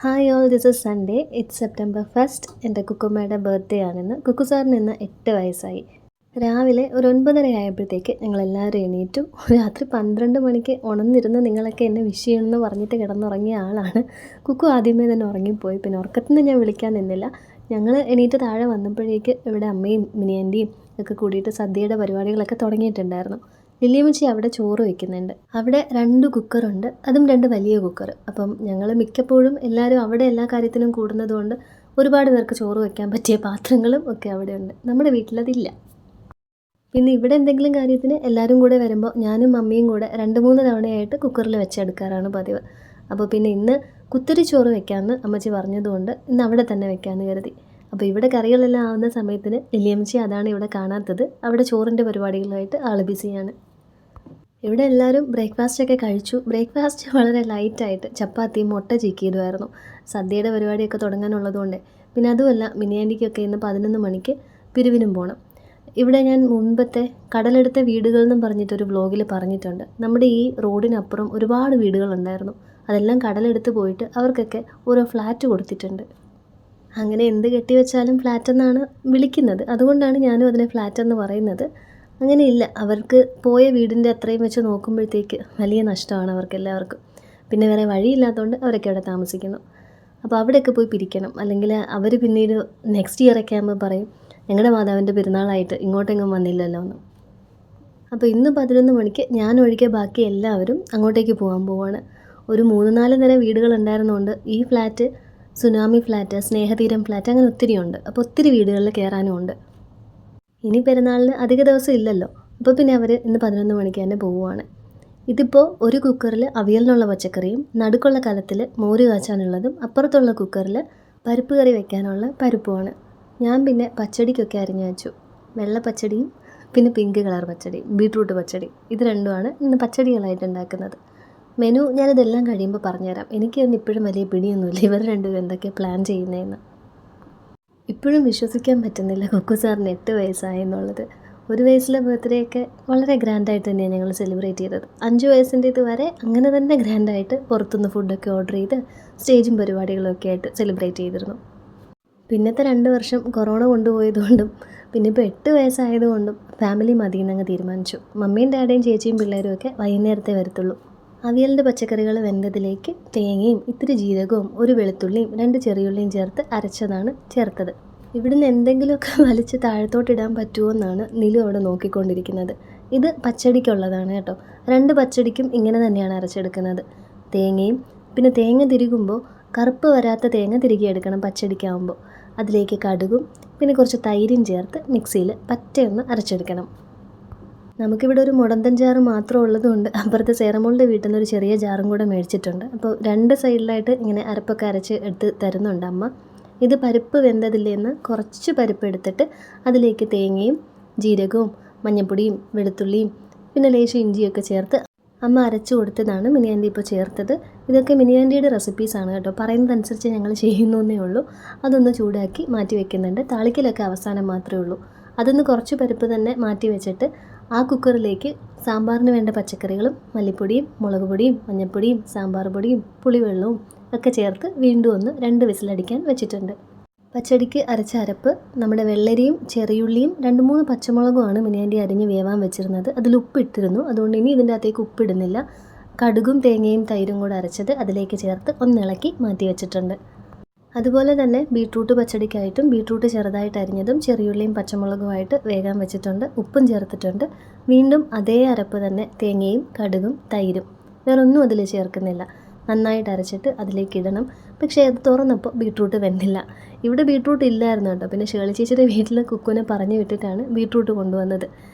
Hi all, this is Sunday. It's September 1st. എൻ്റെ കുക്കുമ്മയുടെ birthday ആണെന്ന്. കുക്കു സാറിന് ഇന്ന് 8 വയസ്സായി. രാവിലെ ഒരു 9:30 ആയപ്പോഴത്തേക്ക് ഞങ്ങളെല്ലാവരും എണീറ്റു. രാത്രി 12 മണിക്ക് ഉണർന്നിരുന്ന് നിങ്ങളൊക്കെ എന്നെ വിഷ് ചെയ്യണമെന്ന് പറഞ്ഞിട്ട് കിടന്നുറങ്ങിയ ആളാണ്. കുക്കു ആദ്യമേ തന്നെ ഉറങ്ങിപ്പോയി. പിന്നെ ഉറക്കത്തിൽ നിന്ന് ഞാൻ വിളിക്കാൻ നിന്നില്ല. ഞങ്ങൾ എണീറ്റ് താഴെ വന്നപ്പോഴേക്ക് ഇവിടെ അമ്മയും മിനിയാൻ്റിയും ഒക്കെ കൂടിയിട്ട് സദ്യയുടെ പരിപാടികളൊക്കെ തുടങ്ങിയിട്ടുണ്ടായിരുന്നു. ലില്ലിയമ്മച്ചി അവിടെ ചോറ് വയ്ക്കുന്നുണ്ട്. അവിടെ 2 കുക്കറുണ്ട്, അതും 2 വലിയ കുക്കർ. അപ്പം ഞങ്ങൾ മിക്കപ്പോഴും എല്ലാവരും അവിടെ എല്ലാ കാര്യത്തിനും കൂടുന്നത് കൊണ്ട് ഒരുപാട് പേർക്ക് ചോറ് വയ്ക്കാൻ പറ്റിയ പാത്രങ്ങളും ഒക്കെ അവിടെയുണ്ട്. നമ്മുടെ വീട്ടിലതില്ല. പിന്നെ ഇവിടെ എന്തെങ്കിലും കാര്യത്തിന് എല്ലാവരും കൂടെ വരുമ്പോൾ ഞാനും മമ്മിയും കൂടെ 2-3 തവണയായിട്ട് കുക്കറിൽ വെച്ചെടുക്കാറാണ് പതിവ്. അപ്പോൾ പിന്നെ ഇന്ന് കുത്തരി ചോറ് വെക്കാമെന്ന് അമ്മച്ചി പറഞ്ഞതുകൊണ്ട് ഇന്ന് അവിടെ തന്നെ വെക്കാമെന്ന് കരുതി. അപ്പോൾ ഇവിടെ കറികളെല്ലാം ആവുന്ന സമയത്തിന് ലില്ലിയമ്മച്ചി അതാണ് ഇവിടെ കാണാത്തത്. അവിടെ ചോറിൻ്റെ പരിപാടികളുമായിട്ട് ആൾ ബിസിയാണ്. ഇവിടെ എല്ലാവരും ബ്രേക്ക്ഫാസ്റ്റൊക്കെ കഴിച്ചു. ബ്രേക്ക്ഫാസ്റ്റ് വളരെ ലൈറ്റായിട്ട് ചപ്പാത്തിയും മുട്ട ചിക്കിയതുമായിരുന്നു. സദ്യയുടെ പരിപാടിയൊക്കെ തുടങ്ങാനുള്ളതുകൊണ്ട്. പിന്നെ അതുമല്ല, മിനിയാൻ്റിക്കൊക്കെ ഇന്ന് 11 മണിക്ക് പിരിവിനും പോകണം. ഇവിടെ ഞാൻ മുൻപത്തെ കടലെടുത്ത വീടുകൾ എന്നും പറഞ്ഞിട്ടൊരു വ്ലോഗിൽ പറഞ്ഞിട്ടുണ്ട്. നമ്മുടെ ഈ റോഡിനപ്പുറം ഒരുപാട് വീടുകളുണ്ടായിരുന്നു. അതെല്ലാം കടലെടുത്ത് പോയിട്ട് അവർക്കൊക്കെ ഓരോ ഫ്ലാറ്റ് കൊടുത്തിട്ടുണ്ട്. അങ്ങനെ എന്ത് കെട്ടിവെച്ചാലും ഫ്ലാറ്റെന്നാണ് വിളിക്കുന്നത്. അതുകൊണ്ടാണ് ഞാനും അതിനെ ഫ്ലാറ്റെന്ന് പറയുന്നത്. അങ്ങനെയില്ല, അവർക്ക് പോയ വീടിൻ്റെ അത്രയും വെച്ച് നോക്കുമ്പോഴത്തേക്ക് വലിയ നഷ്ടമാണ് അവർക്കെല്ലാവർക്കും. പിന്നെ വേറെ വഴിയില്ലാത്തതുകൊണ്ട് അവരൊക്കെ അവിടെ താമസിക്കുന്നു. അപ്പോൾ അവിടെയൊക്കെ പോയി പിരിക്കണം. അല്ലെങ്കിൽ അവർ പിന്നീട് നെക്സ്റ്റ് ഇയറൊക്കെ ആകുമ്പോൾ പറയും, ഞങ്ങളുടെ മാതാവിൻ്റെ പെരുന്നാളായിട്ട് ഇങ്ങോട്ടെങ്ങും വന്നില്ലല്ലോ എന്ന്. അപ്പോൾ ഇന്ന് 11 മണിക്ക് ഞാൻ ഒഴികെ ബാക്കി എല്ലാവരും അങ്ങോട്ടേക്ക് പോകാൻ പോവാണ്. ഒരു 3-4 തരം വീടുകളുണ്ടായിരുന്നുകൊണ്ട് ഈ ഫ്ലാറ്റ്, സുനാമി ഫ്ലാറ്റ്, സ്നേഹതീരം ഫ്ലാറ്റ്, അങ്ങനെ ഒത്തിരിയുണ്ട്. അപ്പോൾ ഒത്തിരി വീടുകളിൽ കയറാനും ഉണ്ട്. ഇനി പെരുന്നാളിന് അധിക ദിവസം ഇല്ലല്ലോ. അപ്പോൾ പിന്നെ അവർ ഇന്ന് 11 മണിക്ക് തന്നെ പോവുകയാണ്. ഇതിപ്പോൾ ഒരു കുക്കറിൽ അവിയലിനുള്ള പച്ചക്കറിയും നടുക്കുള്ള കലത്തിൽ മോര് കാച്ചാനുള്ളതും അപ്പുറത്തുള്ള കുക്കറിൽ പരിപ്പ് കറി വെക്കാനുള്ള പരിപ്പുമാണ്. ഞാൻ പിന്നെ പച്ചടിക്കൊക്കെ അരിഞ്ഞു വെച്ചു. വെള്ള പച്ചടിയും പിന്നെ പിങ്ക് കളർ പച്ചടിയും ബീട്രൂട്ട് പച്ചടി, ഇത് രണ്ടുമാണ് ഇന്ന് പച്ചടികളായിട്ട് ഉണ്ടാക്കുന്നത്. മെനു ഞാനിതെല്ലാം കഴിയുമ്പോൾ പറഞ്ഞുതരാം. എനിക്കൊന്നും ഇപ്പോഴും വലിയ പിടിയൊന്നുമില്ല ഇവർ രണ്ടുപേരും എന്തൊക്കെ പ്ലാൻ ചെയ്യുന്നതെന്ന്. ഇപ്പോഴും വിശ്വസിക്കാൻ പറ്റുന്നില്ല കുക്കു സാറിന് 8 വയസ്സായി എന്നുള്ളത്. 1 വയസ്സിലെ ബർത്ത്ഡേ ഒക്കെ വളരെ ഗ്രാൻഡായിട്ട് തന്നെയാണ് ഞങ്ങൾ സെലിബ്രേറ്റ് ചെയ്തത്. 5 വയസ്സിൻ്റെ ഇതുവരെ അങ്ങനെ തന്നെ ഗ്രാൻഡായിട്ട് പുറത്തുനിന്ന് ഫുഡൊക്കെ ഓർഡർ ചെയ്ത് സ്റ്റേജും പരിപാടികളൊക്കെ ആയിട്ട് സെലിബ്രേറ്റ് ചെയ്തിരുന്നു. പിന്നത്തെ 2 വർഷം കൊറോണ കൊണ്ടുപോയതുകൊണ്ടും പിന്നെ ഇപ്പോൾ 8 വയസ്സായതുകൊണ്ടും ഫാമിലി മതിയെന്നങ്ങ് തീരുമാനിച്ചു. മമ്മിയും ഡാഡിയും ചേച്ചിയും പിള്ളേരും ഒക്കെ വൈകുന്നേരത്തെ വരത്തുള്ളൂ. അവിയലിൻ്റെ പച്ചക്കറികൾ വെന്തതിലേക്ക് തേങ്ങയും ഇത്തിരി ജീരകവും ഒരു വെളുത്തുള്ളിയും 2 ചെറിയുള്ളിയും ചേർത്ത് അരച്ചതാണ് ചേർത്തത്. ഇവിടുന്ന് എന്തെങ്കിലുമൊക്കെ വലിച്ച് താഴത്തോട്ടിടാൻ പറ്റുമോ എന്നാണ് നിലു അവിടെ നോക്കിക്കൊണ്ടിരിക്കുന്നത്. ഇത് പച്ചടിക്കുള്ളതാണ് കേട്ടോ. 2 പച്ചടിക്കും ഇങ്ങനെ തന്നെയാണ് അരച്ചെടുക്കുന്നത്. തേങ്ങയും പിന്നെ തേങ്ങ തിരുകുമ്പോൾ കറുപ്പ് വരാത്ത തേങ്ങ തിരുകിയെടുക്കണം പച്ചടിക്കാവുമ്പോൾ. അതിലേക്ക് കടുകും പിന്നെ കുറച്ച് തൈരും ചേർത്ത് മിക്സിയിൽ പറ്റയൊന്ന് അരച്ചെടുക്കണം. നമുക്കിവിടെ ഒരു മുടന്തൻ ജാറ് മാത്രം ഉള്ളതുകൊണ്ട് അപ്പുറത്തെ സേറമോളുടെ വീട്ടിൽ നിന്ന് ഒരു ചെറിയ ജാറും കൂടെ മേടിച്ചിട്ടുണ്ട്. അപ്പോൾ 2 സൈഡിലായിട്ട് ഇങ്ങനെ അരപ്പൊക്കെ അരച്ച് എടുത്ത് തരുന്നുണ്ട് അമ്മ. ഇത് പരിപ്പ് വെന്തതില്ലേന്ന് കുറച്ച് പരിപ്പ് എടുത്തിട്ട് അതിലേക്ക് തേങ്ങയും ജീരകവും മഞ്ഞൾപ്പൊടിയും വെളുത്തുള്ളിയും പിന്നെ ലേശം ഇഞ്ചിയൊക്കെ ചേർത്ത് അമ്മ അരച്ചു കൊടുത്തതാണ് മിനിയാൻ്റി ഇപ്പോൾ ചേർത്തത്. ഇതൊക്കെ മിനിയാൻ്റിയുടെ റെസിപ്പീസാണ് കേട്ടോ. പറയുന്നതനുസരിച്ച് ഞങ്ങൾ ചെയ്യുന്നേ ഉള്ളൂ. അതൊന്ന് ചൂടാക്കി മാറ്റി വെക്കുന്നുണ്ട്. താളിക്കലൊക്കെ അവസാനം മാത്രമേ ഉള്ളൂ. അതൊന്ന് കുറച്ച് പരിപ്പ് തന്നെ മാറ്റി വെച്ചിട്ട് ആ കുക്കറിലേക്ക് സാമ്പാറിന് വേണ്ട പച്ചക്കറികളും മല്ലിപ്പൊടിയും മുളക് പൊടിയും മഞ്ഞൾപ്പൊടിയും സാമ്പാർ പൊടിയും പുളിവെള്ളവും ഒക്കെ ചേർത്ത് വീണ്ടും ഒന്ന് 2 വിസിലടിക്കാൻ വെച്ചിട്ടുണ്ട്. പച്ചടിക്ക് അരച്ച അരപ്പ് നമ്മുടെ വെള്ളരിയും ചെറിയുള്ളിയും 2-3 പച്ചമുളകുമാണ് മിനിയാൻ്റി അരിഞ്ഞ് വേവാൻ വെച്ചിരുന്നത്. അതിൽ ഉപ്പിട്ടിരുന്നു, അതുകൊണ്ട് ഇനി ഇതിൻ്റെ അകത്തേക്ക് ഉപ്പിടുന്നില്ല. കടുകും തേങ്ങയും തൈരും കൂടെ അരച്ചത് അതിലേക്ക് ചേർത്ത് ഒന്നിളക്കി മാറ്റി വെച്ചിട്ടുണ്ട്. അതുപോലെ തന്നെ ബീട്രൂട്ട് പച്ചടിക്കായിട്ടും ബീട്രൂട്ട് ചെറുതായിട്ട് അരിഞ്ഞതും ചെറിയുള്ളിയും പച്ചമുളകുമായിട്ട് വേകാൻ വെച്ചിട്ടുണ്ട്. ഉപ്പും ചേർത്തിട്ടുണ്ട്. വീണ്ടും അതേ അരപ്പ് തന്നെ തേങ്ങയും കടുകും തൈരും, വേറൊന്നും അതിൽ ചേർക്കുന്നില്ല. നന്നായിട്ട് അരച്ചിട്ട് അതിലേക്ക് ഇടണം. പക്ഷേ അത് തുറന്നപ്പോൾ ബീട്രൂട്ട് വെന്തില്ല. ഇവിടെ ബീട്രൂട്ട് ഇല്ലായിരുന്നു കേട്ടോ. പിന്നെ ഷേളി ചേച്ചിയുടെ വീട്ടിൽ കുക്കുനെ പറഞ്ഞു വിട്ടിട്ടാണ് ബീട്രൂട്ട് കൊണ്ടുവന്നത്.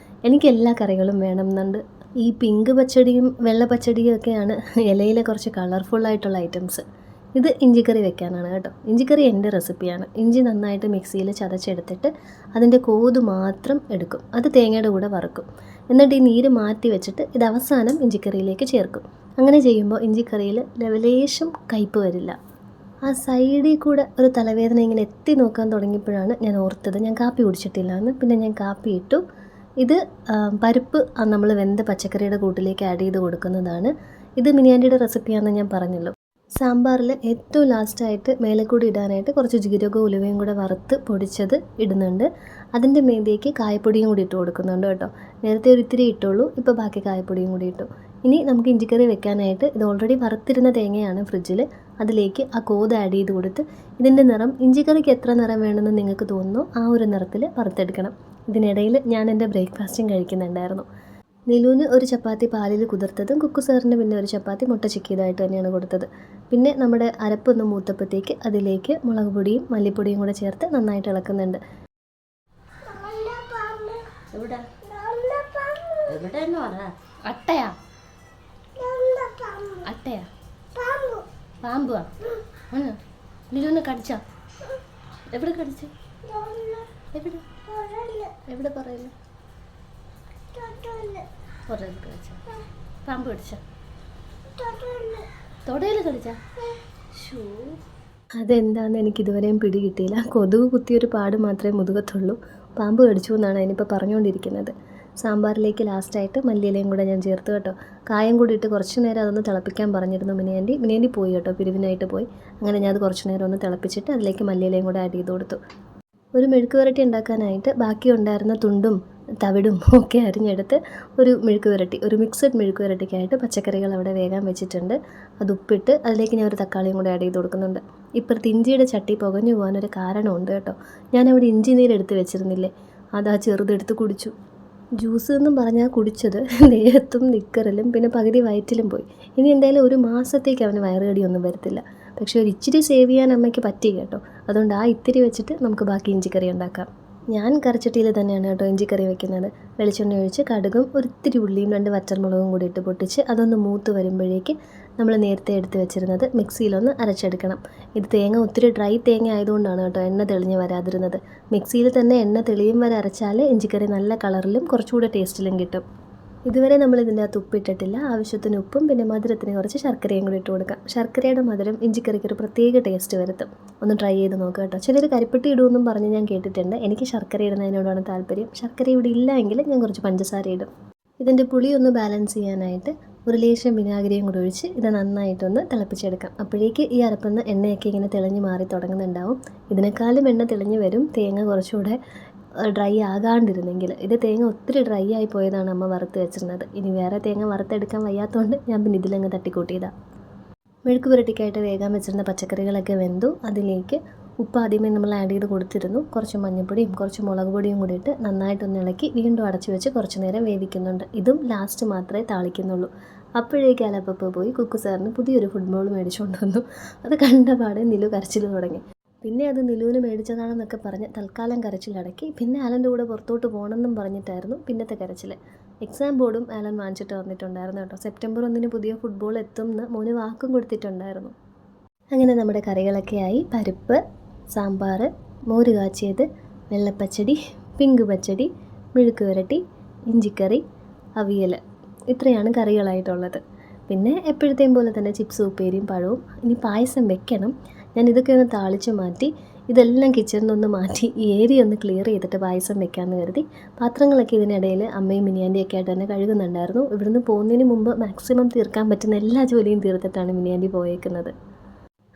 എനിക്ക് എല്ലാ കറികളും വേണമെന്നുണ്ട്. ഈ പിങ്ക് പച്ചടിയും വെള്ള പച്ചടിയും ഒക്കെയാണ് ഇലയിലെ കുറച്ച് കളർഫുള്ളായിട്ടുള്ള ഐറ്റംസ്. ഇത് ഇഞ്ചിക്കറി വെക്കാനാണ് കേട്ടോ. ഇഞ്ചിക്കറി എൻ്റെ റെസിപ്പിയാണ്. ഇഞ്ചി നന്നായിട്ട് മിക്സിയിൽ ചതച്ചെടുത്തിട്ട് അതിൻ്റെ കോത് മാത്രം എടുക്കും. അത് തേങ്ങയുടെ കൂടെ വറുക്കും. എന്നിട്ട് ഈ നീര് മാറ്റി വെച്ചിട്ട് ഇത് അവസാനം ഇഞ്ചിക്കറിയിലേക്ക് ചേർക്കും. അങ്ങനെ ചെയ്യുമ്പോൾ ഇഞ്ചിക്കറിയിൽ ലേശം കയ്പ്പ് വരില്ല. ആ സൈഡിൽ കൂടെ ഒരു തലവേദന ഇങ്ങനെ എത്തി നോക്കാൻ തുടങ്ങിയപ്പോഴാണ് ഞാൻ ഓർത്തത് ഞാൻ കാപ്പി കുടിച്ചിട്ടില്ല എന്ന്. പിന്നെ ഞാൻ കാപ്പി ഇട്ടു. ഇത് പരിപ്പ് നമ്മൾ വെന്ത പച്ചക്കറിയുടെ കൂട്ടിലേക്ക് ആഡ് ചെയ്ത് കൊടുക്കുന്നതാണ്. ഇത് മിനിയാൻ്റിയുടെ റെസിപ്പിയാണെന്ന് ഞാൻ പറഞ്ഞല്ലോ. സാമ്പാറിൽ ഏറ്റവും ലാസ്റ്റായിട്ട് മേലെ കൂടി ഇടാനായിട്ട് കുറച്ച് ജീരകവും ഉലുവയും കൂടെ വറുത്ത് പൊടിച്ചത് ഇടുന്നുണ്ട്. അതിൻ്റെ മീതേക്ക് കായപ്പൊടിയും കൂടി ഇട്ട് കൊടുക്കുന്നുണ്ട് കേട്ടോ. നേരത്തെ ഒരു ഇത്തിരി ഇട്ടുള്ളൂ, ഇപ്പോൾ ബാക്കി കായപ്പൊടിയും കൂടി ഇട്ടു. ഇനി നമുക്ക് ഇഞ്ചിക്കറി വെക്കാനായിട്ട് ഇത് ഓൾറെഡി വറുത്തിരുന്ന തേങ്ങയാണ് ഫ്രിഡ്ജിൽ. അതിലേക്ക് ആ കോത് ആഡ് ചെയ്ത് കൊടുത്ത് ഇതിൻ്റെ നിറം ഇഞ്ചിക്കറിക്ക് എത്ര നിറം വേണമെന്ന് നിങ്ങൾക്ക് തോന്നുന്നു ആ ഒരു നിറത്തിൽ വറുത്തെടുക്കണം. ഇതിനിടയിൽ ഞാൻ എൻ്റെ ബ്രേക്ക്ഫാസ്റ്റും കഴിക്കുന്നുണ്ടായിരുന്നു. നിലൂന് ഒരു ചപ്പാത്തി പാലിൽ കുതിർത്തതും കുക്കു സാറിന് പിന്നെ ഒരു ചപ്പാത്തി മുട്ട ചിക്കിയതായിട്ട് തന്നെയാണ് കൊടുത്തത്. പിന്നെ നമ്മുടെ അരപ്പൊന്ന് മൂത്തപ്പോഴത്തേക്ക് അതിലേക്ക് മുളക് പൊടിയും മല്ലിപ്പൊടിയും കൂടെ ചേർത്ത് നന്നായിട്ട് ഇളക്കുന്നുണ്ട്. അട്ടയാ അട്ടയാ പാമ്പുവാ? നിലൂന് കടിച്ചാ? എവിടെ കടിച്ചു? എവിടെ എവിടെ പറയല്ലോ? പാമ്പ് കടിച്ച? തൊടയിൽ കടിച്ച? അതെന്താന്ന് എനിക്ക് ഇതുവരെയും പിടി കിട്ടിയില്ല. കൊതുക് കുത്തിയൊരു പാട് മാത്രമേ മുതുകത്തുള്ളൂ. പാമ്പ് കടിച്ചു എന്നാണ് അതിനിപ്പോൾ പറഞ്ഞുകൊണ്ടിരിക്കുന്നത്. സാമ്പാറിലേക്ക് ലാസ്റ്റായിട്ട് മല്ലിയിലയും കൂടെ ഞാൻ ചേർത്ത് കേട്ടോ. കായം കൂടി ഇട്ട് കുറച്ച് നേരം അതൊന്ന് തിളപ്പിക്കാൻ പറഞ്ഞിരുന്നു മിനിയാൻറ്റി പോയി കേട്ടോ, പിരിവിനായിട്ട് പോയി. അങ്ങനെ ഞാൻ അത് കുറച്ച് നേരം ഒന്ന് തിളപ്പിച്ചിട്ട് അതിലേക്ക് മല്ലിയിലയും കൂടെ ആഡ് ചെയ്ത് കൊടുത്തു. ഒരു മെഴുക്ക് പുരട്ടി ഉണ്ടാക്കാനായിട്ട് ബാക്കി ഉണ്ടായിരുന്ന തുണ്ടും തവിടും ഒക്കെ അരിഞ്ഞെടുത്ത് ഒരു മെഴുക്ക് പുരട്ടി, ഒരു മിക്സഡ് മെഴുക്ക് പുരട്ടിക്കായിട്ട് പച്ചക്കറികൾ അവിടെ വേഗം വെച്ചിട്ടുണ്ട്. അത് ഉപ്പിട്ട് അതിലേക്ക് ഞാൻ ഒരു തക്കാളിയും കൂടെ ആഡ് ചെയ്ത് കൊടുക്കുന്നുണ്ട്. ഇപ്പുറത്ത് ഇഞ്ചിയുടെ ചട്ടി പുകഞ്ഞു പോകാനൊരു കാരണമുണ്ട് കേട്ടോ. ഞാനവിടെ ഇഞ്ചി നീരെടുത്ത് വെച്ചിരുന്നില്ലേ, അതാ ചെറുതെടുത്ത് കുടിച്ചു. ജ്യൂസ് എന്നും പറഞ്ഞാൽ കുടിച്ചത് ദേഹത്തും നിക്കറിലും പിന്നെ പകുതി വയറ്റിലും പോയി. ഇനി എന്തായാലും ഒരു മാസത്തേക്ക് അവന് വയറുകടിയൊന്നും വരത്തില്ല. പക്ഷേ ഒരു ഇച്ചിരി സേവ് ചെയ്യാൻ അമ്മയ്ക്ക് പറ്റി കേട്ടോ. അതുകൊണ്ട് ആ ഇത്തിരി വെച്ചിട്ട് നമുക്ക് ബാക്കി ഇഞ്ചിക്കറി ഉണ്ടാക്കാം. ഞാൻ കറിച്ചട്ടിയിൽ തന്നെയാണ് കേട്ടോ ഇഞ്ചിക്കറി വെക്കുന്നത്. വെളിച്ചെണ്ണ ഒഴിച്ച് കടുകും ഒരിത്തിരി ഉള്ളിയും 2 വറ്റൽമുളകും കൂടി ഇട്ട് പൊട്ടിച്ച് അതൊന്ന് മൂത്ത് വരുമ്പോഴേക്ക് നമ്മൾ നേരത്തെ എടുത്ത് വെച്ചിരുന്നത് മിക്സിയിലൊന്ന് അരച്ചെടുക്കണം. ഇത് തേങ്ങ ഒത്തിരി ഡ്രൈ തേങ്ങ ആയതുകൊണ്ടാണ് കേട്ടോ എണ്ണ തെളിഞ്ഞ് വരാതിരുന്നത്. മിക്സിയിൽ തന്നെ എണ്ണ തെളിയും വരെ അരച്ചാൽ ഇഞ്ചിക്കറി നല്ല കളറിലും കുറച്ചുകൂടെ ടേസ്റ്റിലും കിട്ടും. ഇതുവരെ നമ്മൾ ഇതിൻ്റെ അകത്ത് ഉപ്പിട്ടിട്ടില്ല. ആവശ്യത്തിന് ഉപ്പും പിന്നെ മധുരത്തിന് കുറച്ച് ശർക്കരയും കൂടി ഇട്ട് കൊടുക്കാം. ശർക്കരയുടെ മധുരം ഇഞ്ചിക്കറിക്ക് ഒരു പ്രത്യേക ടേസ്റ്റ് വരുത്തും. ഒന്ന് ട്രൈ ചെയ്ത് നോക്കുക കേട്ടോ. ചിലർ കരിപ്പെട്ടി ഇടുമെന്നും പറഞ്ഞ് ഞാൻ കേട്ടിട്ടുണ്ട്. എനിക്ക് ശർക്കര ഇടുന്നതിനോടാണ് താല്പര്യം. ശർക്കര ഇവിടെ ഇല്ല എങ്കിൽ ഞാൻ കുറച്ച് പഞ്ചസാര ഇടും. ഇതിൻ്റെ പുളി ഒന്ന് ബാലൻസ് ചെയ്യാനായിട്ട് ഒരു ലേശം വിനാഗിരിയും കൂടി ഒഴിച്ച് ഇത് നന്നായിട്ടൊന്ന് തിളപ്പിച്ചെടുക്കാം. അപ്പോഴേക്ക് ഈ അരപ്പുന്ന എണ്ണയൊക്കെ ഇങ്ങനെ തെളിഞ്ഞ് മാറി തുടങ്ങുന്നുണ്ടാവും. ഇതിനേക്കാളും എണ്ണ തെളിഞ്ഞ് വരും തേങ്ങ കുറച്ചുകൂടെ ഡ്രൈ ആകാണ്ടിരുന്നെങ്കിൽ. ഇത് തേങ്ങ ഒത്തിരി ഡ്രൈ ആയി പോയതാണ് അമ്മ വറുത്ത് വെച്ചിരുന്നത്. ഇനി വേറെ തേങ്ങ വറുത്തെടുക്കാൻ വയ്യാത്തതുകൊണ്ട് ഞാൻ പിന്നെ ഇതിലങ്ങ് തട്ടിക്കൂട്ടിയതാണ്. മെഴുക്ക് പുരട്ടിക്കായിട്ട് വേഗം വെച്ചിരുന്ന പച്ചക്കറികളൊക്കെ വെന്തു. അതിലേക്ക് ഉപ്പ് ആദ്യമേ നമ്മൾ ആഡ് ചെയ്ത് കൊടുത്തിരുന്നു. കുറച്ച് മഞ്ഞൾപ്പൊടിയും കുറച്ച് മുളക് പൊടിയും കൂടി ഇട്ട് നന്നായിട്ടൊന്ന് ഇളക്കി വീണ്ടും അടച്ചു വെച്ച് കുറച്ച് നേരം വേവിക്കുന്നുണ്ട്. ഇതും ലാസ്റ്റ് മാത്രമേ താളിക്കുന്നുള്ളൂ. അപ്പോഴേക്ക് അലപ്പപ്പ് പോയി കുക്കു സാറിന് പുതിയൊരു ഫുട്ബോൾ മേടിച്ചുകൊണ്ട് വന്നു. അത് കണ്ടപാടെ നിലു കരച്ചിൽ തുടങ്ങി. പിന്നെ അത് നിലുവിന് മേടിച്ചതാണെന്നൊക്കെ പറഞ്ഞ് തൽക്കാലം കരച്ചിലടക്കി. പിന്നെ ആലൻ്റെ കൂടെ പുറത്തോട്ട് പോകണമെന്നും പറഞ്ഞിട്ടായിരുന്നു പിന്നത്തെ കരച്ചിൽ. എക്സാം ബോർഡും ആലൻ വാങ്ങിച്ചിട്ട് വന്നിട്ടുണ്ടായിരുന്നു കേട്ടോ. സെപ്റ്റംബർ 1 പുതിയ ഫുട്ബോൾ എത്തുമെന്ന് മോന് വാക്കും കൊടുത്തിട്ടുണ്ടായിരുന്നു. അങ്ങനെ നമ്മുടെ കറികളൊക്കെ ആയി. പരിപ്പ്, സാമ്പാർ, മോര് കാച്ചിയത്, വെള്ളപ്പച്ചടി, പിങ്ക് പച്ചടി, മെഴുക്ക് പുരട്ടി, ഇഞ്ചിക്കറി, അവിയൽ, ഇത്രയാണ് കറികളായിട്ടുള്ളത്. പിന്നെ എപ്പോഴത്തെയും പോലെ തന്നെ ചിപ്സ്, ഉപ്പേരിയും പഴവും. ഇനി പായസം വെക്കണം. ഞാൻ ഇതൊക്കെ ഒന്ന് താളിച്ച് മാറ്റി ഇതെല്ലാം കിച്ചണിൽ നിന്ന് മാറ്റി ഈ ഏരിയ ഒന്ന് ക്ലിയർ ചെയ്തിട്ട് പായസം വെക്കാമെന്ന് കരുതി. പാത്രങ്ങളൊക്കെ ഇതിനിടയിൽ അമ്മയും മിനിയാൻ്റിയൊക്കെ ആയിട്ട് തന്നെ കഴുകുന്നുണ്ടായിരുന്നു. ഇവിടുന്ന് പോകുന്നതിന് മുമ്പ് മാക്സിമം തീർക്കാൻ പറ്റുന്ന എല്ലാ ജോലിയും തീർത്തിട്ടാണ് മിനിയാൻ്റി പോയേക്കുന്നത്.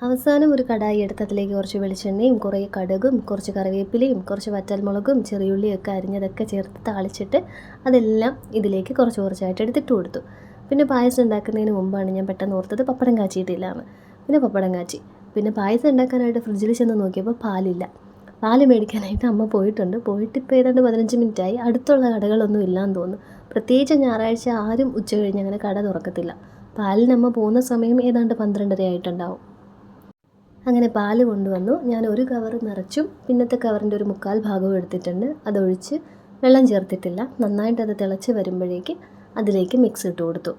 അവസാനം ഒരു കടായി എടുത്ത് അതിലേക്ക് കുറച്ച് വെളിച്ചെണ്ണയും കുറേ കടുകും കുറച്ച് കറിവേപ്പിലയും കുറച്ച് വറ്റൽമുളകും ചെറിയുള്ളിയൊക്കെ അരിഞ്ഞതൊക്കെ ചേർത്ത് താളിച്ചിട്ട് അതെല്ലാം ഇതിലേക്ക് കുറച്ച് കുറച്ചായിട്ട് എടുത്തിട്ട് കൊടുത്തു. പിന്നെ പായസം ഉണ്ടാക്കുന്നതിന് മുമ്പാണ് ഞാൻ പെട്ടെന്ന് ഓർത്തത് പപ്പടം കാച്ചിയിട്ടില്ലാന്ന്. പിന്നെ പപ്പടം കാച്ചി. പിന്നെ പായസം ഉണ്ടാക്കാനായിട്ട് ഫ്രിഡ്ജിൽ ചെന്ന് നോക്കിയപ്പോൾ പാലില്ല. പാല് മേടിക്കാനായിട്ട് അമ്മ പോയിട്ട് ഇപ്പോൾ ഏതാണ്ട് 15 മിനിറ്റായി. അടുത്തുള്ള കടകളൊന്നും ഇല്ലയെന്ന് തോന്നുന്നു. പ്രത്യേകിച്ച് ഞായറാഴ്ച ആരും ഉച്ച കഴിഞ്ഞ് അങ്ങനെ കട തുറക്കത്തില്ല. പാലിന് അമ്മ പോകുന്ന സമയം ഏതാണ്ട് 12:30 ആയിട്ടുണ്ടാവും. അങ്ങനെ പാല് കൊണ്ടുവന്നു. ഞാൻ ഒരു കവർ നിറച്ചും പിന്നത്തെ കവറിൻ്റെ ഒരു 1/4 ഭാഗവും എടുത്തിട്ടുണ്ട്. അതൊഴിച്ച് വെള്ളം ചേർത്തിട്ടില്ല. നന്നായിട്ട് അത് തിളച്ച് വരുമ്പോഴേക്ക് അതിലേക്ക് മിക്സ് ഇട്ട് കൊടുത്തു.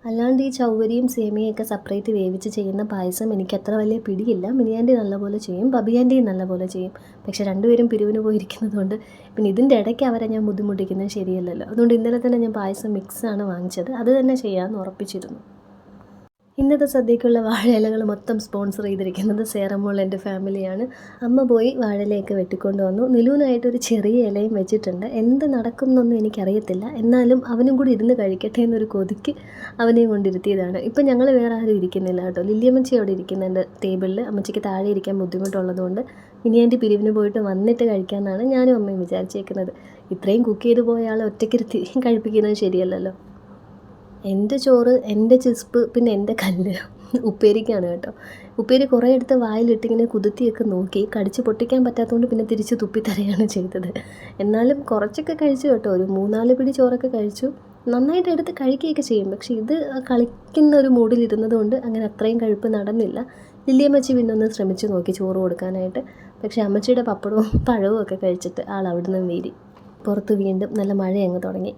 അല്ലാണ്ട് ഈ ചൗവരിയും സേമിയയൊക്കെ സെപ്പറേറ്റ് വേവിച്ച് ചെയ്യുന്ന പായസം എനിക്ക് അത്ര വലിയ പിടിയില്ല. മിനിയാൻ്റി നല്ലപോലെ ചെയ്യും, ബബിയാൻ്റിയും നല്ലപോലെ ചെയ്യും. പക്ഷേ രണ്ടുപേരും പിരിവിന് പോയിരിക്കുന്നതുകൊണ്ട് പിന്നെ ഇതിൻ്റെ ഇടയ്ക്ക് അവരെ ഞാൻ ബുദ്ധിമുട്ടിക്കുന്നത് ശരിയല്ലല്ലോ. അതുകൊണ്ട് ഇന്നലെ തന്നെ ഞാൻ പായസം മിക്സാണ് വാങ്ങിച്ചത്. അത് തന്നെ ചെയ്യാമെന്ന് ഉറപ്പിച്ചിരുന്നു. ഇന്നത്തെ സദ്യക്കുള്ള വാഴയിലകൾ മൊത്തം സ്പോൺസർ ചെയ്തിരിക്കുന്നത് സേറമോൾ എൻ്റെ ഫാമിലിയാണ്. അമ്മ പോയി വാഴയിലയൊക്കെ വെട്ടിക്കൊണ്ട് വന്നു. നിലൂനായിട്ടൊരു ചെറിയ ഇലയും വെച്ചിട്ടുണ്ട്. എന്ത് നടക്കും എന്നൊന്നും എനിക്കറിയത്തില്ല. എന്നാലും അവനും കൂടി ഇരുന്ന് കഴിക്കട്ടെ എന്നൊരു കൊതിക്ക് അവനെയും കൊണ്ടിരുത്തിയതാണ്. ഇപ്പം ഞങ്ങൾ വേറെ ആരും ഇരിക്കുന്നില്ല കേട്ടോ. ലില്ലിയമ്മച്ചി അവിടെ ഇരിക്കുന്നുണ്ട് ടേബിളിൽ. അമ്മച്ചിക്ക് താഴെ ഇരിക്കാൻ ബുദ്ധിമുട്ടുള്ളതുകൊണ്ട് ഇനി എൻ്റെ പിരിവിന് പോയിട്ട് വന്നിട്ട് കഴിക്കാമെന്നാണ് ഞാനും അമ്മയും വിചാരിച്ചേക്കുന്നത്. ഇത്രയും കുക്ക് ചെയ്ത് പോയ ആളെ ഒറ്റയ്ക്കിരുത്തി കഴിപ്പിക്കുന്നത് ശരിയല്ലല്ലോ. എൻ്റെ ചോറ്, എൻ്റെ ചിസ്പ്, പിന്നെ എൻ്റെ കല്ല് ഉപ്പേരിക്കാണ് കേട്ടോ. ഉപ്പേരി കുറേ എടുത്ത് വായിലിട്ടിങ്ങനെ കുതിർത്തിയൊക്കെ നോക്കി കടിച്ച് പൊട്ടിക്കാൻ പറ്റാത്തതുകൊണ്ട് പിന്നെ തിരിച്ച് തുപ്പിത്തരയാണ് ചെയ്തത്. എന്നാലും കുറച്ചൊക്കെ കഴിച്ചു കേട്ടോ. ഒരു 3-4 പിടി ചോറൊക്കെ കഴിച്ചു. നന്നായിട്ട് എടുത്ത് കഴിക്കുകയൊക്കെ ചെയ്യും. പക്ഷേ ഇത് കളിക്കുന്ന ഒരു മൂഡിലിരുന്നത് കൊണ്ട് അങ്ങനെ അത്രയും കഴിപ്പ് നടന്നില്ല. ലില്ലിയമ്മച്ചി പിന്നെ ഒന്ന് ശ്രമിച്ചു നോക്കി ചോറ് കൊടുക്കാനായിട്ട്. പക്ഷേ അമ്മച്ചിയുടെ പപ്പടവും പഴവും ഒക്കെ കഴിച്ചിട്ട് ആൾ അവിടുന്ന് വീരി. പുറത്ത് വീണ്ടും നല്ല മഴ അങ്ങ് തുടങ്ങി.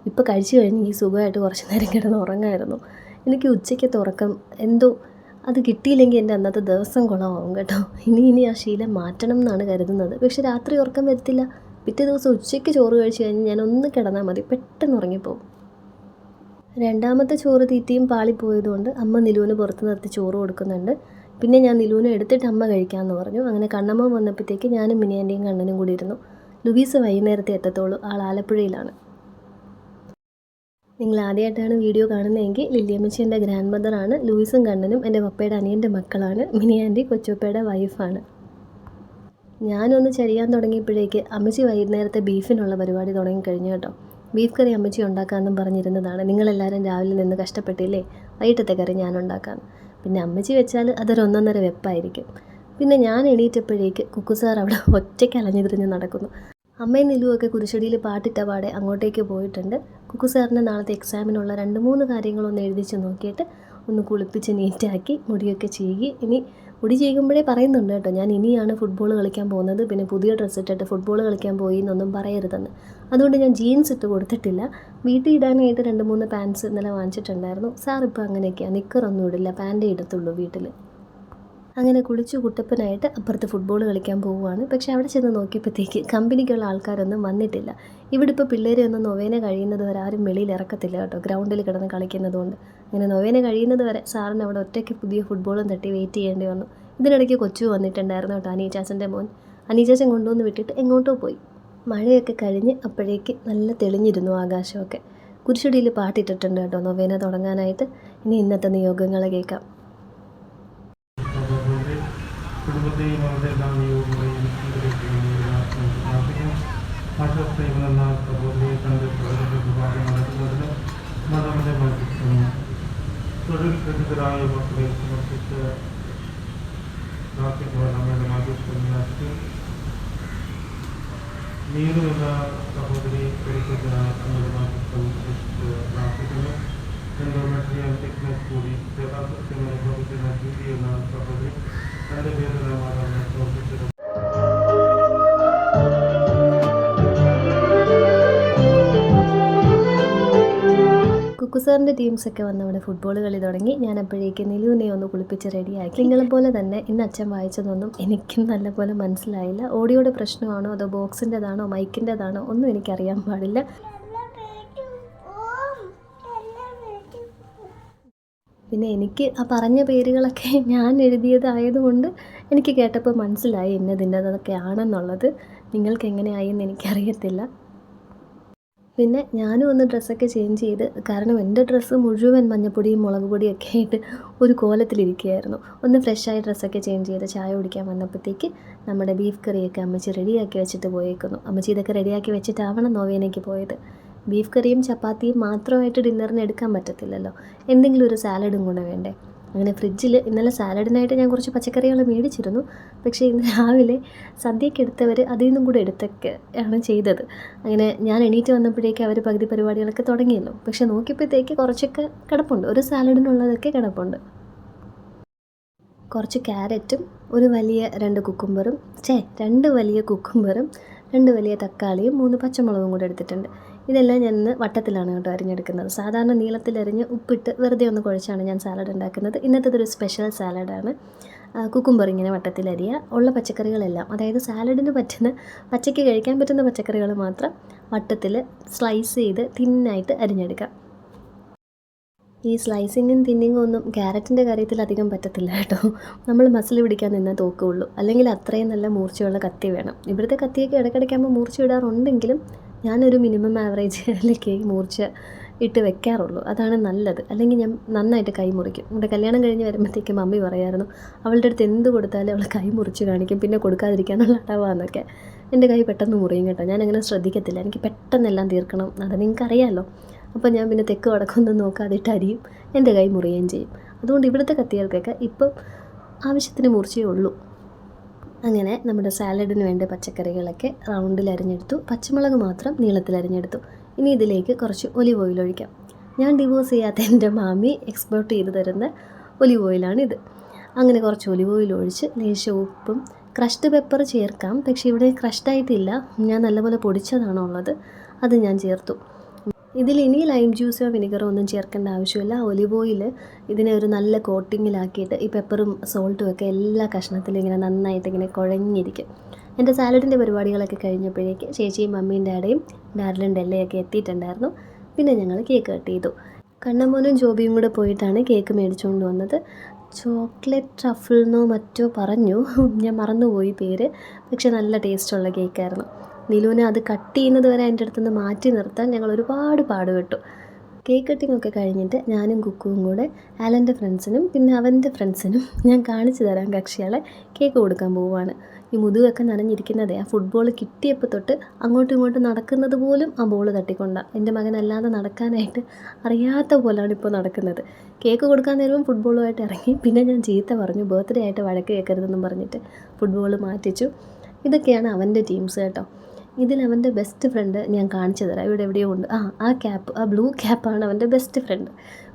ഇപ്പോൾ കഴിച്ചു കഴിഞ്ഞ് ഈ സുഖമായിട്ട് കുറച്ച് നേരം കിടന്ന് ഉറങ്ങായിരുന്നു. എനിക്ക് ഉച്ചയ്ക്കത്തെ ഉറക്കം എന്തോ അത് കിട്ടിയില്ലെങ്കിൽ എൻ്റെ അന്നത്തെ ദിവസം കുളമാവും കേട്ടോ. ഇനി ആ ശീലം മാറ്റണം എന്നാണ് കരുതുന്നത്. പക്ഷെ രാത്രി ഉറക്കം വരത്തില്ല. പിറ്റേ ദിവസം ഉച്ചയ്ക്ക് ചോറ് കഴിച്ച് കഴിഞ്ഞ് ഞാൻ ഒന്ന് കിടന്നാൽ മതി, പെട്ടെന്ന് ഉറങ്ങിപ്പോവും. രണ്ടാമത്തെ ചോറ് തീറ്റയും പാളിപ്പോയതുകൊണ്ട് അമ്മ നിലൂന് പുറത്ത് നിർത്തി ചോറ് കൊടുക്കുന്നുണ്ട്. പിന്നെ ഞാൻ നിലൂനെ എടുത്തിട്ട് അമ്മ കഴിക്കാമെന്ന് പറഞ്ഞു. അങ്ങനെ കണ്ണമ്മ വന്നപ്പോഴത്തേക്ക് ഞാനും മിനിയാൻ്റെയും കണ്ണനും കൂടി ഇരുന്നു. ലൂയിസ് വൈകുന്നേരത്തെ എത്തത്തോളൂ. ആൾ ആലപ്പുഴയിലാണ്. നിങ്ങൾ ആദ്യമായിട്ടാണ് വീഡിയോ കാണുന്നതെങ്കിൽ ലില്ലിയമ്മച്ചി എൻ്റെ ഗ്രാൻഡ് മദറാണ്. ലൂയിസും കണ്ണനും എൻ്റെ പപ്പയുടെ അനിയൻ്റെ മക്കളാണ്. മിനി ആൻറ്റി കൊച്ചുപ്പയുടെ വൈഫാണ്. ഞാനൊന്ന് ചരിയാൻ തുടങ്ങിയപ്പോഴേക്ക് അമ്മച്ചി വൈകുന്നേരത്തെ ബീഫിനുള്ള പരിപാടി തുടങ്ങിക്കഴിഞ്ഞു കേട്ടോ. ബീഫ് കറി അമ്മച്ചി ഉണ്ടാക്കാമെന്നും പറഞ്ഞിരുന്നതാണ്. നിങ്ങളെല്ലാവരും രാവിലെ നിന്ന് കഷ്ടപ്പെട്ടില്ലേ, വൈകിട്ടത്തെ കറി ഞാൻ ഉണ്ടാക്കാം. പിന്നെ അമ്മച്ചി വെച്ചാൽ അതൊരു 1.5 വെപ്പായിരിക്കും. പിന്നെ ഞാൻ എണീറ്റപ്പോഴേക്ക് കുക്കുസാർ അവിടെ ഒറ്റയ്ക്ക് അലഞ്ഞുതിരിഞ്ഞ് നടക്കുന്നു. അമ്മയും നിലുവൊക്കെ കുരിശടിയിൽ പാട്ടിട്ട പാടെ അങ്ങോട്ടേക്ക് പോയിട്ടുണ്ട്. കുക്കു സാറിന് നാളത്തെ എക്സാമിനുള്ള 2-3 കാര്യങ്ങളൊന്ന് എഴുതിച്ച് നോക്കിയിട്ട് ഒന്ന് കുളിപ്പിച്ച് നീറ്റാക്കി മുടിയൊക്കെ ചീകി. ഇനി മുടി ചീകുമ്പോഴേ പറയുന്നുണ്ട് കേട്ടോ, ഞാൻ ഇനിയാണ് ഫുട്ബോൾ കളിക്കാൻ പോകുന്നത്, പിന്നെ പുതിയ ഡ്രസ്സ് ഇട്ടിട്ട് ഫുട്ബോൾ കളിക്കാൻ പോയി എന്നൊന്നും പറയരുതെന്ന്. അതുകൊണ്ട് ഞാൻ ജീൻസ് ഇട്ട് കൊടുത്തിട്ടില്ല. വീട്ടിൽ ഇടാനായിട്ട് 2-3 പാൻറ്റ്സ് ഇന്നലെ വാങ്ങിച്ചിട്ടുണ്ടായിരുന്നു. സാർ ഇപ്പോൾ അങ്ങനെയൊക്കെയാണ്, നിക്കറൊന്നും ഇടില്ല, പാൻറ്റേ ഇടത്തുള്ളൂ വീട്ടിൽ. അങ്ങനെ കുളിച്ചു കുട്ടപ്പനായിട്ട് അപ്പുറത്ത് ഫുട്ബോൾ കളിക്കാൻ പോവുകയാണ്. പക്ഷേ അവിടെ ചെന്ന് നോക്കിയപ്പോഴത്തേക്ക് കമ്പനിക്കുള്ള ആൾക്കാരൊന്നും വന്നിട്ടില്ല. ഇവിടെ ഇപ്പോൾ പിള്ളേരെ ഒന്നും നൊവേന കഴിയുന്നത് വരെ ആരും വെളിയിൽ ഇറക്കത്തില്ല കേട്ടോ, ഗ്രൗണ്ടിൽ കിടന്ന് കളിക്കുന്നതുകൊണ്ട്. അങ്ങനെ നൊവേന കഴിയുന്നത് വരെ സാറിന് അവിടെ ഒറ്റയ്ക്ക് പുതിയ ഫുട്ബോളും തട്ടി വെയിറ്റ് ചെയ്യേണ്ടി വന്നു. ഇതിനിടയ്ക്ക് കൊച്ചു വന്നിട്ടുണ്ടായിരുന്നു കേട്ടോ, അനീച്ചാച്ചൻ്റെ മോൻ. അനീച്ചാച്ചൻ കൊണ്ടുവന്ന് വിട്ടിട്ട് എങ്ങോട്ടോ പോയി. മഴയൊക്കെ കഴിഞ്ഞ് അപ്പോഴേക്ക് നല്ല തെളിഞ്ഞിരുന്നു ആകാശമൊക്കെ. കുരിശടിയിൽ പാട്ടിട്ടിട്ടുണ്ട് കേട്ടോ നൊവേന തുടങ്ങാനായിട്ട്. ഇനി ഇന്നത്തെ നിയോഗങ്ങളെ കേൾക്കാം. കുടുംബത്തെയും അവരുടെ എല്ലാ നിയോഗങ്ങളെയും പ്രാർത്ഥിക്കും. ആശ്വാസമെന്ന സഹോദരിയെ കണ്ട് പ്രകൃതി വിഭാഗം നടത്തുന്നതിന് മതങ്ങളെ മത്സരിക്കുന്നു. തൊഴിൽ രഹിതരായ മക്കളെ സമർപ്പിച്ച് പ്രാർത്ഥിക്കുവാൻ നമ്മുടെ മാധ്യസ്ഥ നീളുമെന്ന സഹോദരി പരിശുദ്ധനായ നമ്മുടെ മാധ്യസ്ഥം പ്രാർത്ഥിക്കുന്നു. എൻഡോമെട്രിയൽ തിക്നെസ് കൂടി യഥാർത്ഥത്തിൽ അനുഭവിക്കുന്ന ജ്യൂതി എന്ന സഹോദരി തൻ്റെ വേദനമാണെന്ന് പ്രവർത്തിച്ചത്. കുക്കുസാറിൻ്റെ ടീംസൊക്കെ വന്ന് അവിടെ ഫുട്ബോൾ കളി തുടങ്ങി. ഞാൻ അപ്പോഴേക്ക് നിലുവിനെ ഒന്ന് കുളിപ്പിച്ച് റെഡിയാക്കി. നിങ്ങളെപ്പോലെ തന്നെ ഇന്ന് അച്ഛൻ വായിച്ചതൊന്നും എനിക്കും നല്ലപോലെ മനസ്സിലായില്ല. ഓഡിയോയുടെ പ്രശ്നമാണോ അതോ ബോക്സിൻ്റെതാണോ മൈക്കിൻ്റെതാണോ ഒന്നും എനിക്കറിയാൻ പാടില്ല. പിന്നെ എനിക്ക് ആ പറഞ്ഞ പേരുകളൊക്കെ ഞാൻ എഴുതിയതായതുകൊണ്ട് എനിക്ക് കേട്ടപ്പോൾ മനസ്സിലായി ഇന്നതിൻ്റെതൊക്കെ ആണെന്നുള്ളത്. നിങ്ങൾക്ക് എങ്ങനെയായെന്ന് എനിക്കറിയത്തില്ല. പിന്നെ ഞാനും ഒന്ന് ഡ്രസ്സൊക്കെ ചേഞ്ച് ചെയ്ത്, കാരണം എൻ്റെ ഡ്രസ്സ് മുഴുവൻ മഞ്ഞപ്പൊടിയും മുളക് പൊടിയൊക്കെ ആയിട്ട് ഒരു കോലത്തിലിരിക്കുകയായിരുന്നു. ഒന്ന് ഫ്രഷായി ഡ്രസ്സൊക്കെ ചേഞ്ച് ചെയ്ത് ചായ കുടിക്കാൻ വന്നപ്പോഴത്തേക്ക് നമ്മുടെ ബീഫ് കറിയൊക്കെ അമ്മച്ചി റെഡിയാക്കി വെച്ചിട്ട് പോയേക്കുന്നു. അമ്മച്ചി ഇതൊക്കെ റെഡിയാക്കി വെച്ചിട്ടാവണം നൊവേനയ്ക്ക് പോയത്. ബീഫ് കറിയും ചപ്പാത്തിയും മാത്രമായിട്ട് ഡിന്നറിന് എടുക്കാൻ പറ്റത്തില്ലല്ലോ, എന്തെങ്കിലും ഒരു സാലഡും കൂടെ വേണ്ടേ. അങ്ങനെ ഫ്രിഡ്ജിൽ ഇന്നലെ സാലഡിനായിട്ട് ഞാൻ കുറച്ച് പച്ചക്കറികൾ മേടിച്ചിരുന്നു. പക്ഷേ ഇന്ന് രാവിലെ സദ്യയ്ക്ക് എടുത്തവർ അതിൽ നിന്നും കൂടെ എടുത്തൊക്കെ ആണ് ചെയ്തത്. അങ്ങനെ ഞാൻ എണീറ്റ് വന്നപ്പോഴേക്ക് അവർ പകുതി പരിപാടികളൊക്കെ തുടങ്ങിയല്ലോ. പക്ഷെ നോക്കിയപ്പോഴത്തേക്ക് കുറച്ചൊക്കെ കിടപ്പുണ്ട്, ഒരു സാലഡിനുള്ളതൊക്കെ കിടപ്പുണ്ട്. കുറച്ച് ക്യാരറ്റും ഒരു വലിയ 2 കുക്കുംബറും 2 വലിയ കുക്കുംബറും 2 വലിയ തക്കാളിയും 3 പച്ചമുളകും കൂടെ എടുത്തിട്ടുണ്ട്. ഇതെല്ലാം ഞാൻ ഇന്ന് വട്ടത്തിലാണ് കേട്ടോ അരിഞ്ഞെടുക്കുന്നത്. സാധാരണ നീളത്തിലരിഞ്ഞ് ഉപ്പിട്ട് വെറുതെ ഒന്ന് കുഴച്ചാണ് ഞാൻ സാലഡ് ഉണ്ടാക്കുന്നത്. ഇന്നത്തേതൊരു സ്പെഷ്യൽ സാലഡാണ്. കുക്കുംബർ ഇങ്ങനെ വട്ടത്തിലരിയുക. ഉള്ള പച്ചക്കറികളെല്ലാം, അതായത് സാലഡിന് പറ്റുന്ന പച്ചയ്ക്ക് കഴിക്കാൻ പറ്റുന്ന പച്ചക്കറികൾ മാത്രം വട്ടത്തിൽ സ്ലൈസ് ചെയ്ത് തിന്നായിട്ട് അരിഞ്ഞെടുക്കാം. ഈ സ്ലൈസിങ്ങും തിന്നിങ്ങും ഒന്നും ക്യാരറ്റിൻ്റെ കാര്യത്തിൽ അധികം പറ്റത്തില്ല കേട്ടോ. നമ്മൾ മസിൽ പിടിക്കാൻ നിന്നേ തോക്കുകയുള്ളൂ. അല്ലെങ്കിൽ അത്രയും നല്ല മൂർച്ചയുള്ള കത്തി വേണം. ഇവിടുത്തെ കത്തിയൊക്കെ ഇടയ്ക്കിടയ്ക്കാകുമ്പോൾ മൂർച്ച ഇടാറുണ്ടെങ്കിലും ഞാനൊരു മിനിമം ആവറേജിലേക്ക് മൂർച്ച ഇട്ട് വെക്കാറുള്ളൂ. അതാണ് നല്ലത്. അല്ലെങ്കിൽ ഞാൻ നന്നായിട്ട് കൈ മുറിക്കും. നമ്മുടെ കല്യാണം കഴിഞ്ഞ് വരുമ്പോഴത്തേക്കും മമ്മി പറയായിരുന്നു, അവളുടെ അടുത്ത് എന്ത് കൊടുത്താലും അവൾ കൈ മുറിച്ച് കാണിക്കും, പിന്നെ കൊടുക്കാതിരിക്കാനുള്ള അടവാന്നൊക്കെ. എൻ്റെ കൈ പെട്ടെന്ന് മുറിയും കേട്ടോ. ഞാനങ്ങനെ ശ്രദ്ധിക്കത്തില്ല. എനിക്ക് പെട്ടെന്നെല്ലാം തീർക്കണം, അത് നിങ്ങൾക്കറിയാമല്ലോ. അപ്പോൾ ഞാൻ പിന്നെ തെക്ക് വടക്കൊന്നും നോക്കാതിട്ട് അരിയും, എൻ്റെ കൈ മുറിയുകയും ചെയ്യും. അതുകൊണ്ട് ഇവിടുത്തെ കത്തികൾക്കൊക്കെ ഇപ്പം ആവശ്യത്തിന് മൂർച്ചയേ ഉള്ളൂ. അങ്ങനെ നമ്മുടെ സാലഡിന് വേണ്ട പച്ചക്കറികളൊക്കെ റൗണ്ടിൽ അരിഞ്ഞെടുത്തു. പച്ചമുളക് മാത്രം നീളത്തിൽ അരിഞ്ഞെടുത്തു. ഇനി ഇതിലേക്ക് കുറച്ച് ഒലിവ് ഓയിൽ ഒഴിക്കാം. ഞാൻ ഡിവോഴ്സ് ചെയ്യാത്ത എൻ്റെ മാമി എക്സ്പോർട്ട് ചെയ്ത് തരുന്ന ഒലിവ് ഓയിലാണിത്. അങ്ങനെ കുറച്ച് ഒലിവ് ഓയിൽ ഒഴിച്ച് ലേശം ഉപ്പും ക്രഷ്ഡ് പെപ്പർ ചേർക്കാം. പക്ഷേ ഇവിടെ ക്രഷ്ഡായിട്ടില്ല, ഞാൻ നല്ലപോലെ പൊടിച്ചതാണോ ഉള്ളത്, അത് ഞാൻ ചേർത്തു. ഇതിൽ ഇനി ലൈം ജ്യൂസോ വിനെഗറോ ഒന്നും ചേർക്കേണ്ട ആവശ്യമില്ല. ഒലിവ് ഓയിൽ ഇതിനെ ഒരു നല്ല കോട്ടിങ്ങിലാക്കിയിട്ട് ഈ പെപ്പറും സോൾട്ടും ഒക്കെ എല്ലാ കഷ്ണത്തിലും ഇങ്ങനെ നന്നായിട്ട് ഇങ്ങനെ കുഴഞ്ഞിരിക്കും. എൻ്റെ സാലഡിൻ്റെ പരിപാടികളൊക്കെ കഴിഞ്ഞപ്പോഴേക്ക് ചേച്ചിയും മമ്മിയും ഡാഡയും ഡാർലിൻ ഡെല്ലയൊക്കെ എത്തിയിട്ടുണ്ടായിരുന്നു. പിന്നെ ഞങ്ങൾ കേക്ക് കട്ട് ചെയ്തു. കണ്ണമ്മോനും ജോബിയും കൂടെ പോയിട്ടാണ് കേക്ക് മേടിച്ചുകൊണ്ട് വന്നത്. ചോക്ലേറ്റ് ട്രഫിൾ എന്നോ മറ്റോ പറഞ്ഞു, ഞാൻ മറന്നുപോയി പേര്. പക്ഷെ നല്ല ടേസ്റ്റുള്ള കേക്കായിരുന്നു. നിലുവിനെ അത് കട്ട് ചെയ്യുന്നത് വരെ എൻ്റെ അടുത്തുനിന്ന് മാറ്റി നിർത്താൻ ഞങ്ങൾ ഒരുപാട് പാടുപെട്ടു. കേക്ക് കട്ടിംഗ് ഒക്കെ കഴിഞ്ഞിട്ട് ഞാനും കുക്കുവും കൂടെ ആലൻ്റെ ഫ്രണ്ട്സിനും പിന്നെ അവൻ്റെ ഫ്രണ്ട്സിനും ഞാൻ കാണിച്ചു തരാൻ കക്ഷികളെ കേക്ക് കൊടുക്കാൻ പോവുകയാണ്. ഈ മുതുകൊക്കെ നനഞ്ഞിരിക്കുന്നതേ ആ ഫുട്ബോൾ കിട്ടിയപ്പോൾ തൊട്ട് അങ്ങോട്ടും ഇങ്ങോട്ടും നടക്കുന്നത് പോലും ആ ബോൾ തട്ടിക്കൊണ്ടാണ്. എൻ്റെ മകനല്ലാതെ നടക്കാനായിട്ട് അറിയാത്ത പോലാണ് ഇപ്പോൾ നടക്കുന്നത്. കേക്ക് കൊടുക്കാൻ നേരവും ഫുട്ബോളുമായിട്ട് ഇറങ്ങി. പിന്നെ ഞാൻ ചീത്ത പറഞ്ഞു, ബർത്ത്ഡേ ആയിട്ട് വഴക്ക് കേൾക്കരുതെന്നും പറഞ്ഞിട്ട് ഫുട്ബോൾ മാറ്റിച്ചു. ഇതൊക്കെയാണ് അവൻ്റെ ടീംസ് കേട്ടോ. ഇതിൽ അവൻ്റെ ബെസ്റ്റ് ഫ്രണ്ട് ഞാൻ കാണിച്ചു തരാം, ഇവിടെ എവിടെയോ ഉണ്ട്. ആ ക്യാപ്പ്, ആ ബ്ലൂ ക്യാപ്പാണ് അവൻ്റെ ബെസ്റ്റ് ഫ്രണ്ട്.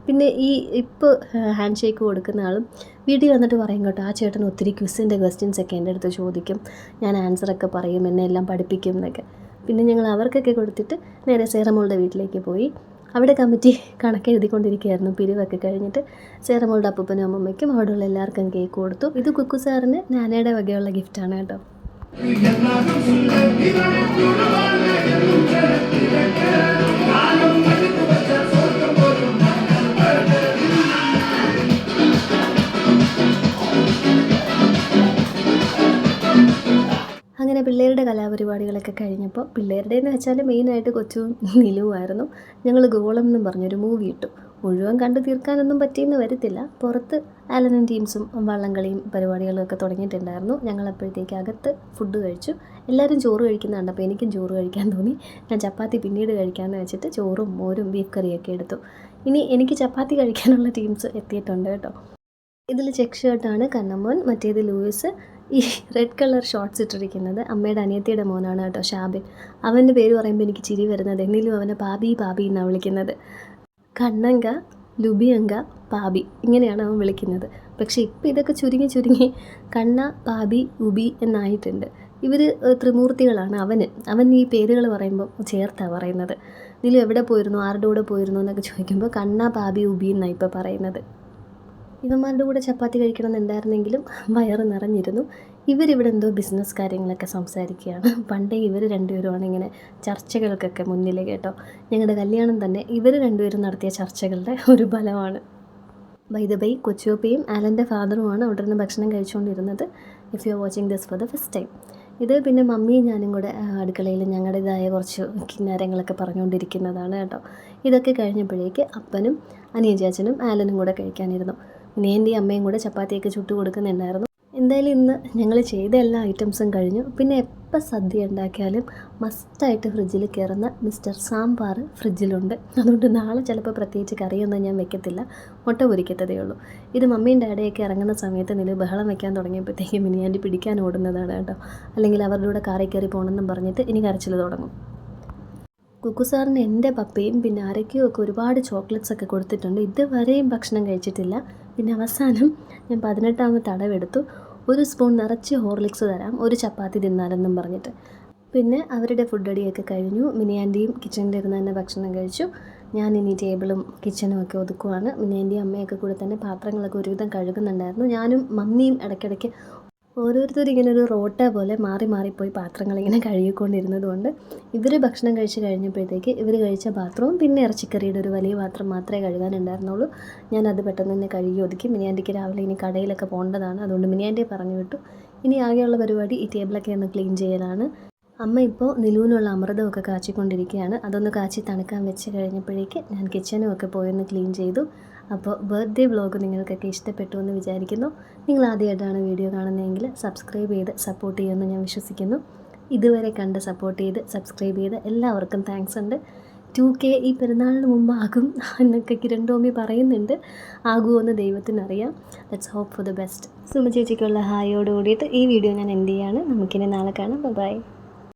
പിന്നെ ഈ ഇപ്പോൾ ഹാൻഡ് ഷേക്ക് കൊടുക്കുന്ന ആളും വീട്ടിൽ വന്നിട്ട് പറയും കേട്ടോ, ആ ചേട്ടൻ ഒത്തിരി ക്വിസിൻ്റെ ക്വസ്റ്റ്യൻസൊക്കെ എൻ്റെ അടുത്ത് ചോദിക്കും, ഞാൻ ആൻസറൊക്കെ പറയും, എന്നെ എല്ലാം പഠിപ്പിക്കും എന്നൊക്കെ. പിന്നെ ഞങ്ങൾ അവർക്കൊക്കെ കൊടുത്തിട്ട് നേരെ സേറമോളുടെ വീട്ടിലേക്ക് പോയി. അവിടെ കമ്മിറ്റി കണക്കെഴുതിക്കൊണ്ടിരിക്കുകയായിരുന്നു. പിരിവൊക്കെ കഴിഞ്ഞിട്ട് സേറമോളുടെ അപ്പൂപ്പനും അമ്മമ്മയ്ക്കും അവിടെയുള്ള എല്ലാവർക്കും കേക്ക് കൊടുത്തു. ഇത് കുക്കു സാറിന് നാനയുടെ വകയുള്ള ഗിഫ്റ്റാണ് കേട്ടോ. അങ്ങനെ പിള്ളേരുടെ കലാപരിപാടികളൊക്കെ കഴിഞ്ഞപ്പോൾ, പിള്ളേരുടെ എന്ന് വെച്ചാൽ മെയിനായിട്ട് കൊച്ചും നിലുവായിരുന്നു. ഞങ്ങൾ ഗോളം എന്നും പറഞ്ഞൊരു മൂവി ഇട്ടു. മുഴുവൻ കണ്ടു തീർക്കാനൊന്നും പറ്റിയെന്ന് വരത്തില്ല. പുറത്ത് ആലനും ടീംസും വള്ളംകളിയും പരിപാടികളും ഒക്കെ തുടങ്ങിയിട്ടുണ്ടായിരുന്നു. ഞങ്ങളപ്പോഴത്തേക്ക് അകത്ത് ഫുഡ് കഴിച്ചു. എല്ലാവരും ചോറ് കഴിക്കുന്ന കണ്ടപ്പോൾ എനിക്കും ചോറ് കഴിക്കാൻ തോന്നി. ഞാൻ ചപ്പാത്തി പിന്നീട് കഴിക്കാമെന്ന് വെച്ചിട്ട് ചോറും മോരും ബീഫ് കറിയൊക്കെ എടുത്തു. ഇനി എനിക്ക് ചപ്പാത്തി കഴിക്കാനുള്ള ടീംസ് എത്തിയിട്ടുണ്ട് കേട്ടോ. ഇതിൽ ചെക്ക് ഷർട്ടാണ് കണ്ണമ്മോൻ, മറ്റേത് ലൂയിസ്. ഈ റെഡ് കളർ ഷോർട്ട്സ് ഇട്ടിരിക്കുന്നത് അമ്മയുടെ അനിയത്തിയുടെ മോനാണ് കേട്ടോ, ഷാബിൻ. അവൻ്റെ പേര് പറയുമ്പോൾ എനിക്ക് ചിരി വരുന്നത്, എന്നിലും അവനെ പാബി പാബി എന്നാണ് വിളിക്കുന്നത്. കണ്ണങ്ക, ലുബിയങ്ക, പാബി ഇങ്ങനെയാണ് അവൻ വിളിക്കുന്നത്. പക്ഷേ ഇപ്പോൾ ഇതൊക്കെ ചുരുങ്ങി കണ്ണ, പാബി, ഉബി എന്നായിട്ടുണ്ട്. ഇവർ ത്രിമൂർത്തികളാണ്. അവൻ ഈ പേരുകൾ പറയുമ്പോൾ ചേർത്താണ് പറയുന്നത്. ഇതിൽ എവിടെ പോയിരുന്നു, ആരുടെ കൂടെ പോയിരുന്നു എന്നൊക്കെ ചോദിക്കുമ്പോൾ കണ്ണ, പാബി, ഉബി എന്നാണ് ഇപ്പോൾ പറയുന്നത്. ഇവന്മാരുടെ കൂടെ ചപ്പാത്തി കഴിക്കണമെന്നുണ്ടായിരുന്നെങ്കിലും വയറ് നിറഞ്ഞിരുന്നു. ഇവരിവിടെ എന്തോ ബിസിനസ് കാര്യങ്ങളൊക്കെ സംസാരിക്കുകയാണ്. പണ്ടേ ഇവർ രണ്ടുപേരുമാണ് ഇങ്ങനെ ചർച്ചകൾക്കൊക്കെ മുന്നിൽ കേട്ടോ. ഞങ്ങളുടെ കല്യാണം തന്നെ ഇവർ രണ്ടുപേരും നടത്തിയ ചർച്ചകളുടെ ഒരു ഫലമാണ്. ബൈ ദ ബൈ, കൊച്ചുപ്പയും ആലൻ്റെ ഫാദറുമാണ് അവിടെ നിന്ന് ഭക്ഷണം കഴിച്ചുകൊണ്ടിരുന്നത്. If you are watching this for the first time. ഇത് പിന്നെ മമ്മിയും ഞാനും കൂടെ അടുക്കളയിൽ ഞങ്ങളുടേതായ കുറച്ച് കിന്നാരങ്ങളൊക്കെ പറഞ്ഞുകൊണ്ടിരിക്കുന്നതാണ് കേട്ടോ. ഇതൊക്കെ കഴിഞ്ഞപ്പോഴേക്ക് അപ്പനും അനിയൻ ചേച്ചനും ആലനും കൂടെ കഴിക്കാനിരുന്നു. പിന്നെ എൻ്റെ അമ്മയും കൂടെ ചപ്പാത്തിയൊക്കെ ചുട്ടു കൊടുക്കുന്നുണ്ടായിരുന്നു. എന്തായാലും ഇന്ന് ഞങ്ങൾ ചെയ്ത എല്ലാ ഐറ്റംസും കഴിഞ്ഞു. പിന്നെ എപ്പോൾ സദ്യ ഉണ്ടാക്കിയാലും മസ്റ്റായിട്ട് ഫ്രിഡ്ജിൽ കയറുന്ന മിസ്റ്റർ സാമ്പാർ ഫ്രിഡ്ജിലുണ്ട്. അതുകൊണ്ട് നാളെ ചിലപ്പോൾ പ്രത്യേകിച്ച് കറിയൊന്നും ഞാൻ വെക്കത്തില്ല, മുട്ട പൊരിക്കത്തതേ ഉള്ളൂ. ഇത് മമ്മിയും ഡാഡിയൊക്കെ ഇറങ്ങുന്ന സമയത്ത് നില ബഹളം വയ്ക്കാൻ തുടങ്ങിയപ്പോഴത്തേക്കും മിനിയാണ്ടി പിടിക്കാൻ ഓടുന്നതാണ് കേട്ടോ. അല്ലെങ്കിൽ അവരുടെ കൂടെ കാറിൽ കയറി പോകണമെന്നും പറഞ്ഞിട്ട് ഇനി കരച്ചിൽ തുടങ്ങും. കുക്കു സാറിന് എൻ്റെ പപ്പയും പിന്നെ ആരൊക്കെയോ ഒക്കെ ഒരുപാട് ചോക്ലേറ്റ്സ് ഒക്കെ കൊടുത്തിട്ടുണ്ട്. ഇതുവരെയും ഭക്ഷണം കഴിച്ചിട്ടില്ല. പിന്നെ അവസാനം ഞാൻ 18ാമത്തെ അടവെടുത്തു. 1 സ്പൂൺ നിറച്ച് ഹോർലിക്സ് തരാം, ഒരു ചപ്പാത്തി തിന്നാലെന്നും പറഞ്ഞിട്ട്. പിന്നെ അവരുടെ ഫുഡ് അടിയൊക്കെ കഴിഞ്ഞു. മിനിയാൻ്റിയും കിച്ചണിലിരുന്ന് തന്നെ ഭക്ഷണം കഴിച്ചു. ഞാൻ ഇനി ടേബിളും കിച്ചണും ഒക്കെ ഒതുക്കുവാണ്. മിനിയാൻ്റിയും അമ്മയൊക്കെ കൂടെ തന്നെ പാത്രങ്ങളൊക്കെ ഒരുവിധം കഴുകുന്നുണ്ടായിരുന്നു. ഞാനും മമ്മിയും ഇടയ്ക്കിടയ്ക്ക് ഓരോരുത്തരും ഇങ്ങനെ ഒരു റോട്ട പോലെ മാറി മാറിപ്പോയി പാത്രങ്ങളിങ്ങനെ കഴുകിക്കൊണ്ടിരുന്നത് കൊണ്ട് ഇവർ ഭക്ഷണം കഴിച്ച് കഴിഞ്ഞപ്പോഴത്തേക്ക് ഇവർ കഴിച്ച പാത്രവും പിന്നെ ഇറച്ചിക്കറിയുടെ ഒരു വലിയ പാത്രം മാത്രമേ കഴുകാനുണ്ടായിരുന്നുള്ളൂ. ഞാനത് പെട്ടെന്ന് തന്നെ കഴുകി ഒതുക്കി. മിനിയാൻ്റിക്ക് രാവിലെ ഇനി കടയിലൊക്കെ പോകേണ്ടതാണ്, അതുകൊണ്ട് മിനിയാൻ്റിയെ പറഞ്ഞു വിട്ടു. ഇനി ആകെയുള്ള പരിപാടി ഈ ടേബിളൊക്കെ ഒന്ന് ക്ലീൻ ചെയ്യലാണ്. അമ്മ ഇപ്പോൾ നിലൂനുള്ള അമൃതമൊക്കെ കാച്ചിക്കൊണ്ടിരിക്കുകയാണ്. അതൊന്ന് കാച്ചി തണുക്കാൻ വെച്ച് കഴിഞ്ഞപ്പോഴേക്ക് ഞാൻ കിച്ചനും ഒക്കെ പോയൊന്ന് ക്ലീൻ ചെയ്തു. അപ്പോൾ ബർത്ത്ഡേ വ്ളോഗ് നിങ്ങൾക്കൊക്കെ ഇഷ്ടപ്പെട്ടു എന്ന് വിചാരിക്കുന്നു. നിങ്ങൾ ആദ്യമായിട്ടാണ് വീഡിയോ കാണുന്നതെങ്കിൽ സബ്സ്ക്രൈബ് ചെയ്ത് സപ്പോർട്ട് ചെയ്യുമെന്ന് ഞാൻ വിശ്വസിക്കുന്നു. ഇതുവരെ കണ്ട് സപ്പോർട്ട് ചെയ്ത് സബ്സ്ക്രൈബ് ചെയ്ത് എല്ലാവർക്കും താങ്ക്സ് ഉണ്ട്. 2K ഈ പെരുന്നാളിന് മുമ്പാകും എന്നൊക്കെ കിരൺ ടോമി പറയുന്നുണ്ട്. ആകുമെന്ന് ദൈവത്തിനറിയാം. Let's hope for the best. Suma ചേച്ചിക്കുള്ള ഹായോട് കൂടിയിട്ട് ഈ വീഡിയോ ഞാൻ എൻഡ് ചെയ്യാണ്. നമുക്കിനി നാളെ കാണാം. ബൈ.